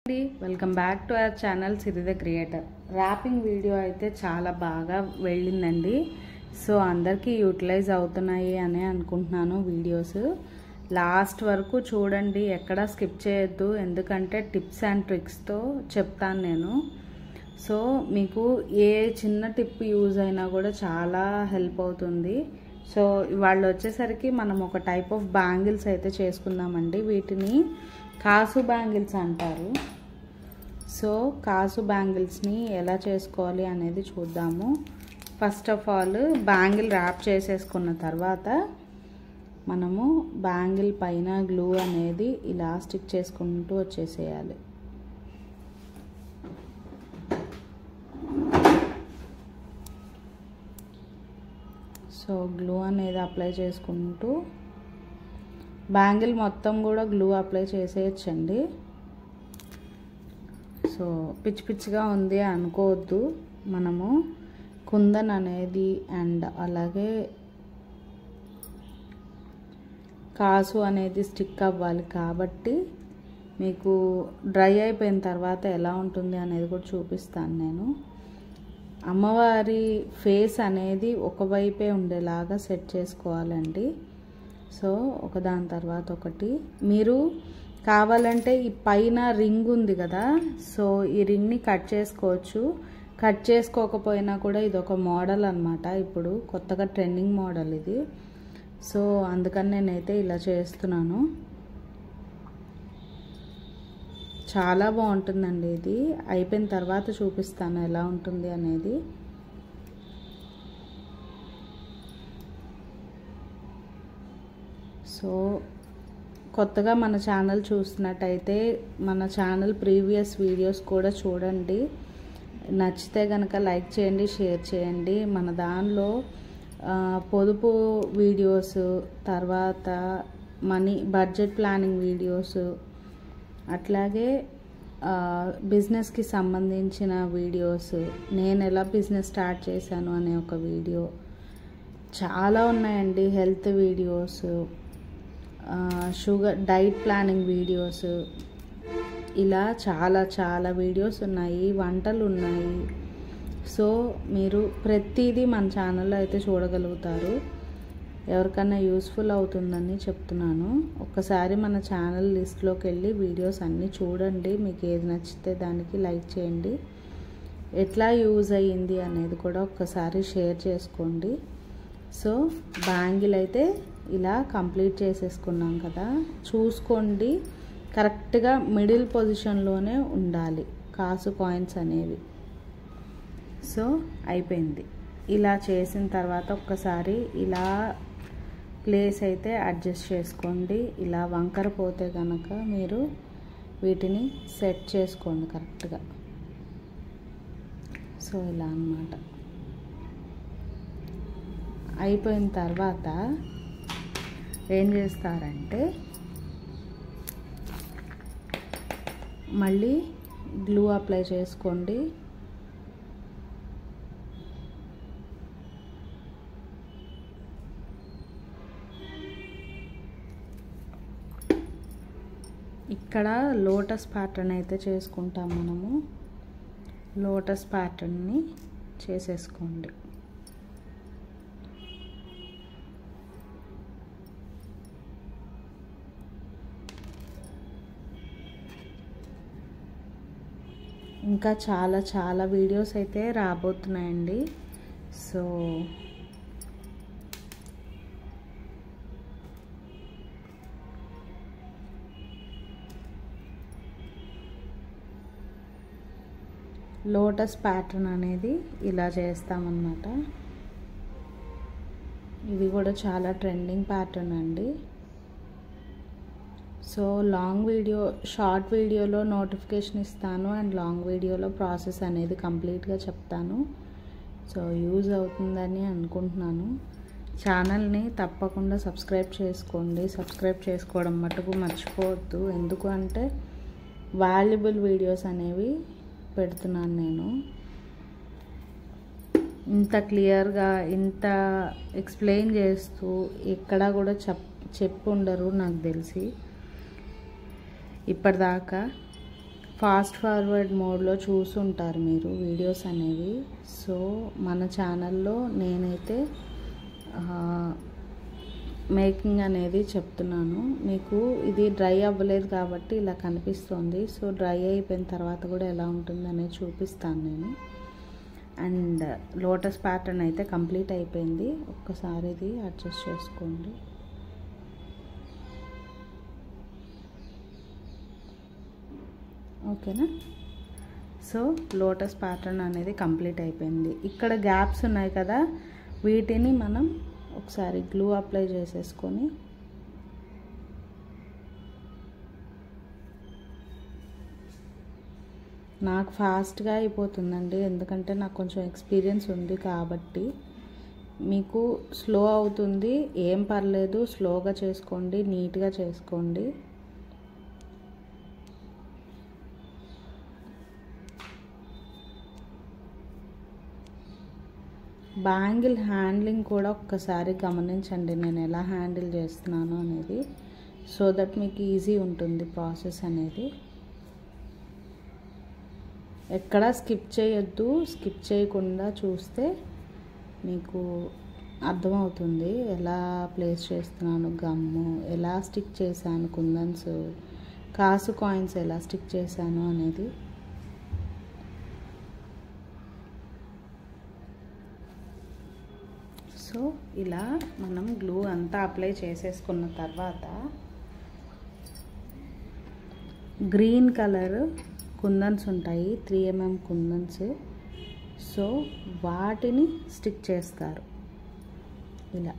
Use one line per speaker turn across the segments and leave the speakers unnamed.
Welcome back to our channel Siri the creator. Rapping video అయితే చాలా బాగా వెళ్ళిందండి. సో అందరికీ యూటిలైజ్ అవుతున్నాయి అని అనుకుంటున్నాను. వీడియోస్ లాస్ట్ వరకు చూడండి, ఎక్కడా స్కిప్ చేయొద్దు, ఎందుకంటే టిప్స్ అండ్ ట్రిక్స్తో చెప్తాను నేను. సో మీకు ఏ చిన్న టిప్ యూజ్ అయినా కూడా చాలా హెల్ప్ అవుతుంది. సో వాళ్ళు వచ్చేసరికి మనం ఒక టైప్ ఆఫ్ బ్యాంగిల్స్ అయితే చేసుకుందామండి. వీటిని కాసు బ్యాంగిల్స్ అంటారు. సో కాసు బ్యాంగిల్స్ని ఎలా చేసుకోవాలి అనేది చూద్దాము. First of all bangle wrap చేసేసుకున్న తర్వాత మనము బ్యాంగిల్ పైన గ్లూ అనేది ఇలా స్టిక్ చేసుకుంటూ వచ్చేసేయాలి. సో గ్లూ అనేది అప్లై చేసుకుంటూ బ్యాంగిల్ మొత్తం కూడా గ్లూ అప్లై చేసేయచ్చండి. సో పిచ్చి పిచ్చిగా ఉంది అనుకోవద్దు. మనము కుందన్ అనేది అండ్ అలాగే కాసు అనేది స్టిక్ అవ్వాలి కాబట్టి మీకు డ్రై అయిపోయిన తర్వాత ఎలా ఉంటుంది అనేది కూడా చూపిస్తాను నేను. అమ్మవారి ఫేస్ అనేది ఒకవైపే ఉండేలాగా సెట్ చేసుకోవాలండి. సో ఒకదాని తర్వాత ఒకటి. మీరు కావాలంటే ఈ పైన రింగ్ ఉంది కదా, సో ఈ రింగ్ని కట్ చేసుకోవచ్చు. కట్ చేసుకోకపోయినా కూడా ఇది ఒక మోడల్ అన్నమాట. ఇప్పుడు కొత్తగా ట్రెండింగ్ మోడల్ ఇది. సో అందుకని నేనైతే ఇలా చేస్తున్నాను. చాలా బాగుంటుందండి ఇది. అయిపోయిన తర్వాత చూపిస్తాను ఎలా ఉంటుంది అనేది. సో కొత్తగా మన ఛానల్ చూస్తున్నట్టయితే మన ఛానల్ ప్రీవియస్ వీడియోస్ కూడా చూడండి. నచ్చితే కనుక లైక్ చేయండి, షేర్ చేయండి. మన దానిలో పొదుపు వీడియోస్, తర్వాత మనీ బడ్జెట్ ప్లానింగ్ వీడియోస్, అట్లాగే బిజినెస్కి సంబంధించిన వీడియోస్, నేను ఎలా బిజినెస్ స్టార్ట్ చేశాను అనే ఒక వీడియో, చాలా ఉన్నాయండి. Health videos, sugar diet planning videos, ఇలా చాలా చాలా వీడియోస్ ఉన్నాయి. వంటలు ఉన్నాయి. సో మీరు ప్రతిదీ మన ఛానల్లో అయితే చూడగలుగుతారు. ఎవరికన్నా యూస్ఫుల్ అవుతుందని చెప్తున్నాను. ఒక్కసారి మన ఛానల్ లిస్ట్లోకి వెళ్ళి వీడియోస్ అన్నీ చూడండి. మీకు ఏది నచ్చితే దానికి లైక్ చేయండి. ఎట్లా యూజ్ అయ్యింది అనేది కూడా ఒక్కసారి షేర్ చేసుకోండి. సో బ్యాంగిల్ అయితే ఇలా కంప్లీట్ చేసేసుకున్నాం కదా, చూసుకోండి కరెక్ట్గా మిడిల్ పొజిషన్లోనే ఉండాలి కాసు కాయిన్స్ అనేవి. సో అయిపోయింది. ఇలా చేసిన తర్వాత ఒక్కసారి ఇలా ప్లేస్ అయితే అడ్జస్ట్ చేసుకోండి. ఇలా వంకర పోతే కనుక మీరు వీటిని సెట్ చేసుకోండి కరెక్ట్గా. సో ఇలా అన్నమాట. అయిపోయిన తర్వాత ఏం చేస్తారంటే మళ్ళీ గ్లూ అప్లై చేసుకోండి. ఇక్కడ లోటస్ ప్యాటర్న్ అయితే చేసుకుంటాం మనము. లోటస్ ప్యాటర్న్ని చేసేసుకోండి. ఇంకా చాలా చాలా వీడియోస్ అయితే రాబోతున్నాయండి. సో లోటస్ ప్యాటర్న్ అనేది ఇలా చేస్తామన్నమాట. ఇది కూడా చాలా ట్రెండింగ్ ప్యాటర్న్ అండి. సో లాంగ్ వీడియో, షార్ట్ వీడియోలో నోటిఫికేషన్ ఇస్తాను అండ్ లాంగ్ వీడియోలో ప్రాసెస్ అనేది కంప్లీట్గా చెప్తాను. సో యూజ్ అవుతుందని అనుకుంటున్నాను. ఛానల్ని తప్పకుండా సబ్స్క్రైబ్ చేసుకోండి. సబ్స్క్రైబ్ చేసుకోవడం మటుకు మర్చిపోవద్దు. ఎందుకు అంటే వాల్యుబుల్ వీడియోస్ అనేవి పెడుతున్నాను నేను. ఇంత క్లియర్గా, ఇంత ఎక్స్ప్లెయిన్ చేస్తూ ఎక్కడా కూడా చెప్పి ఉండరు నాకు తెలిసి ఇప్పటిదాకా. ఫాస్ట్ ఫార్వర్డ్ మోడ్లో చూసుంటారు మీరు వీడియోస్ అనేవి. సో మన ఛానల్లో నేనైతే మేకింగ్ అనేది చెప్తున్నాను మీకు. ఇది డ్రై అవ్వలేదు కాబట్టి ఇలా కనిపిస్తుంది. సో డ్రై అయిపోయిన తర్వాత కూడా ఎలా ఉంటుంది అనేది చూపిస్తాను నేను. అండ్ లోటస్ ప్యాటర్న్ అయితే కంప్లీట్ అయిపోయింది. ఒక్కసారి ఇది అడ్జస్ట్ చేసుకోండి. ఓకేనా? సో లోటస్ ప్యాటర్న్ అనేది కంప్లీట్ అయిపోయింది. ఇక్కడ గ్యాప్స్ ఉన్నాయి కదా, వీటిని మనం ఒకసారి గ్లూ అప్లై చేసేసుకొని నాకు ఫాస్ట్గా అయిపోతుందండి, ఎందుకంటే నాకు కొంచెం ఎక్స్పీరియన్స్ ఉంది కాబట్టి. మీకు స్లో అవుతుంది, ఏం పర్లేదు, స్లోగా చేసుకోండి, నీట్గా చేసుకోండి. బ్యాంగిల్ హ్యాండ్లింగ్ కూడా ఒక్కసారి గమనించండి, నేను ఎలా హ్యాండిల్ చేస్తున్నాను అనేది. సో దట్ మీకు ఈజీ ఉంటుంది ప్రాసెస్ అనేది. ఎక్కడా స్కిప్ చేయొద్దు. స్కిప్ చేయకుండా చూస్తే మీకు అర్థమవుతుంది ఎలా ప్లేస్ చేస్తున్నాను, గమ్ము ఎలా స్టిక్ చేశాను, కుందన్స్, కాసు కాయిన్స్ ఎలా స్టిక్ చేశాను అనేది. సో ఇలా మనం గ్లూ అంతా అప్లై చేసేసుకున్న తర్వాత గ్రీన్ కలర్ కుందన్స్ ఉంటాయి, 3mm కుందన్స్. సో వాటిని స్టిక్ చేస్తారు ఇలా.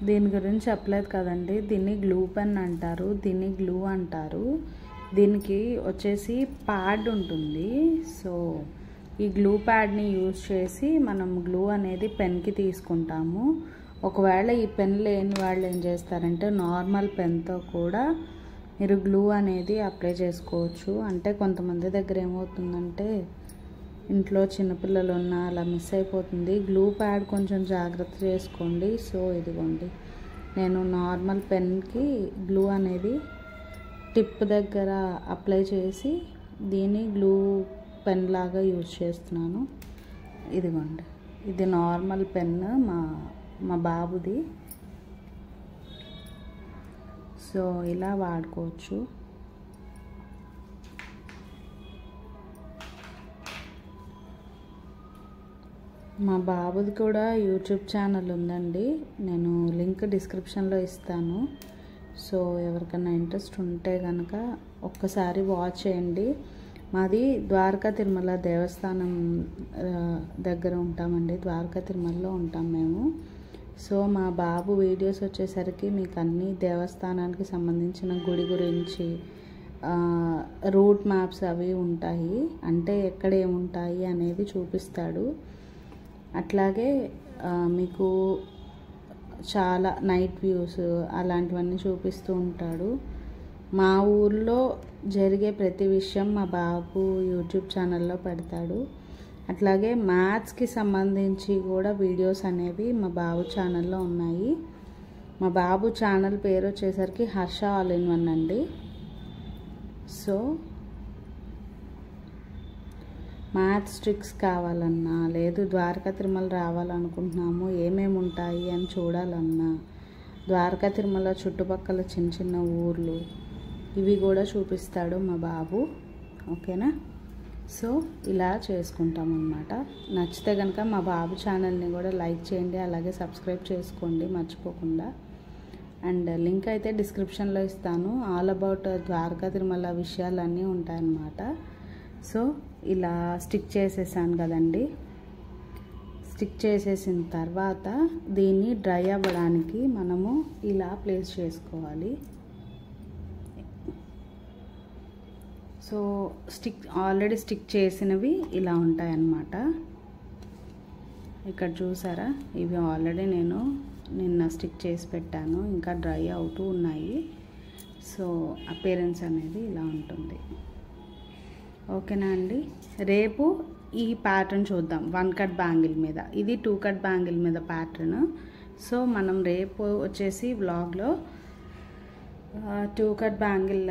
దీని గురించి చెప్పలేదు కదండి, దీన్ని గ్లూ పెన్ అంటారు, దీన్ని గ్లూ అంటారు. దీనికి వచ్చేసి ప్యాడ్ ఉంటుంది. సో ఈ గ్లూ ప్యాడ్ని యూజ్ చేసి మనం గ్లూ అనేది పెన్కి తీసుకుంటాము. ఒకవేళ ఈ పెన్ లేని వాళ్ళు ఏం చేస్తారంటే నార్మల్ పెన్తో కూడా మీరు గ్లూ అనేది అప్లై చేసుకోవచ్చు. అంటే కొంతమంది దగ్గర ఏమవుతుందంటే ఇంట్లో చిన్నపిల్లలు ఉన్న అలా మిస్ అయిపోతుంది. గ్లూ ప్యాడ్ కొంచెం జాగ్రత్త చేసుకోండి. సో ఇదిగోండి, నేను నార్మల్ పెన్కి గ్లూ అనేది టిప్ దగ్గర అప్లై చేసి దీన్ని గ్లూ పెన్ లాగా యూజ్ చేస్తున్నాను. ఇదిగోండి, ఇది నార్మల్ పెన్ మా బాబుది. సో ఇలా వాడుకోవచ్చు. మా బాబుది కూడా యూట్యూబ్ ఛానల్ ఉందండి, నేను లింక్ డిస్క్రిప్షన్లో ఇస్తాను. సో ఎవరికైనా ఇంట్రెస్ట్ ఉంటే కనుక ఒక్కసారి వాచ్ చేయండి. మాది ద్వారకా తిరుమల దేవస్థానం దగ్గర ఉంటామండి, ద్వారకా తిరుమలలో ఉంటాం మేము. సో మా బాబు వీడియోస్ వచ్చేసరికి మీకు అన్ని దేవస్థానానికి సంబంధించిన గుడి గురించి రూట్ మ్యాప్స్ అవి ఉంటాయి, అంటే ఎక్కడ ఏముంటాయి అనేది చూపిస్తాడు. అట్లాగే మీకు చాలా నైట్ వ్యూస్ అలాంటివన్నీ చూపిస్తూ ఉంటాడు. మా ఊర్లో జరిగే ప్రతి విషయం మా బాబు యూట్యూబ్ ఛానల్లో పెడతాడు. అట్లాగే మ్యాథ్స్కి సంబంధించి కూడా వీడియోస్ అనేవి మా బాబు ఛానల్లో ఉన్నాయి. మా బాబు ఛానల్ పేరు వచ్చేసరికి హర్ష ఆల్ ఇన్ వన్ అండి. సో మ్యాథ్స్ ట్రిక్స్ కావాలన్నా, లేదు ద్వారకా తిరుమల రావాలనుకుంటున్నాము ఏమేమి ఉంటాయి అని చూడాలన్నా, ద్వారకా తిరుమల చుట్టుపక్కల చిన్న చిన్న ఊర్లు ఇవి కూడా చూపిస్తాడు మా బాబు. ఓకేనా? సో ఇలా చేసుకుంటాం అన్నమాట. నచ్చితే కనుక మా బాబు ఛానల్ని కూడా లైక్ చేయండి, అలాగే సబ్స్క్రైబ్ చేసుకోండి మర్చిపోకుండా. అండ్ లింక్ అయితే డిస్క్రిప్షన్లో ఇస్తాను. ఆల్ అబౌట్ ద్వారకా తిరుమల విషయాలన్నీ ఉంటాయన్నమాట. సో ఇలా స్టిక్ చేసేసాను కదండి. స్టిక్ చేసేసిన తర్వాత దీన్ని డ్రై అవ్వడానికి మనము ఇలా ప్లేస్ చేసుకోవాలి. సో ఆల్రెడీ స్టిక్ చేసినవి ఇలా ఉంటాయన్నమాట. ఇక్కడ చూసారా, ఇవి ఆల్రెడీ నేను నిన్న స్టిక్ చేసి పెట్టాను, ఇంకా డ్రై అవుతూ ఉన్నాయి. సో అపియరెన్స్ అనేది ఇలా ఉంటుంది. ఓకేనా అండి? రేపు ఈ ప్యాటర్న్ చూద్దాం 1 కట్ బ్యాంగిల్ మీద. ఇది 2 కట్ బ్యాంగిల్ మీద ప్యాటర్న్. సో మనం రేపు వచ్చేసి వ్లాగ్లో 2 కట్ బ్యాంగిల్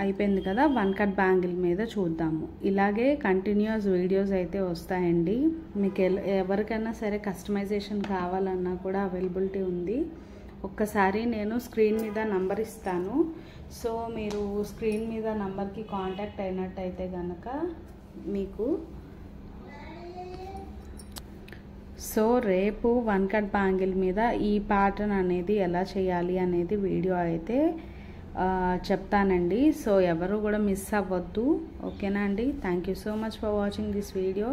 అయిపోయింది కదా, 1 కట్ బ్యాంగిల్ మీద చూద్దాము. ఇలాగే కంటిన్యూస్ వీడియోస్ అయితే వస్తాయండి. మీకు ఎవరికైనా సరే కస్టమైజేషన్ కావాలన్నా కూడా అవైలబిలిటీ ఉంది. ఒక్కసారి నేను స్క్రీన్ మీద నంబర్ ఇస్తాను. సో మీరు స్క్రీన్ మీద నంబర్కి కాంటాక్ట్ అయినట్టయితే కనుక మీకు సో రేపు 1 కట్ బ్యాంగిల్ మీద ఈ ప్యాటర్న్ అనేది ఎలా చేయాలి అనేది వీడియో అయితే చెప్తానండి. సో ఎవరు కూడా మిస్ అవ్వద్దు. ఓకేనా అండి? Thank you so much for watching this video.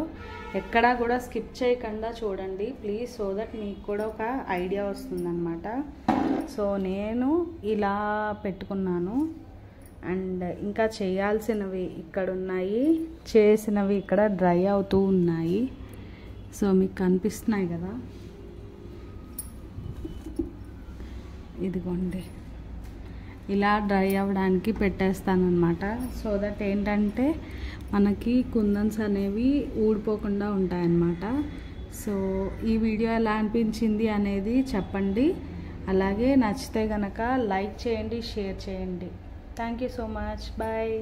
ఎక్కడా కూడా స్కిప్ చేయకుండా చూడండి ప్లీజ్, సో దట్ మీకు కూడా ఒక ఐడియా వస్తుందన్నమాట. సో నేను ఇలా పెట్టుకున్నాను. అండ్ ఇంకా చేయాల్సినవి ఇక్కడ ఉన్నాయి, చేసినవి ఇక్కడ డ్రై అవుతూ ఉన్నాయి. సో మీకు కనిపిస్తున్నాయి కదా, ఇదిగోండి ఇలా డ్రై అవ్వడానికి పెట్టేస్తానన్నమాట. సో దట్ ఏంటంటే మనకి కుందన్స్ అనేవి ఊడిపోకుండా ఉంటాయన్నమాట. సో ఈ వీడియో ఎలా అనిపించింది అనేది చెప్పండి. అలాగే నచ్చితే కనుక లైక్ చేయండి, షేర్ చేయండి. Thank you so much. Bye.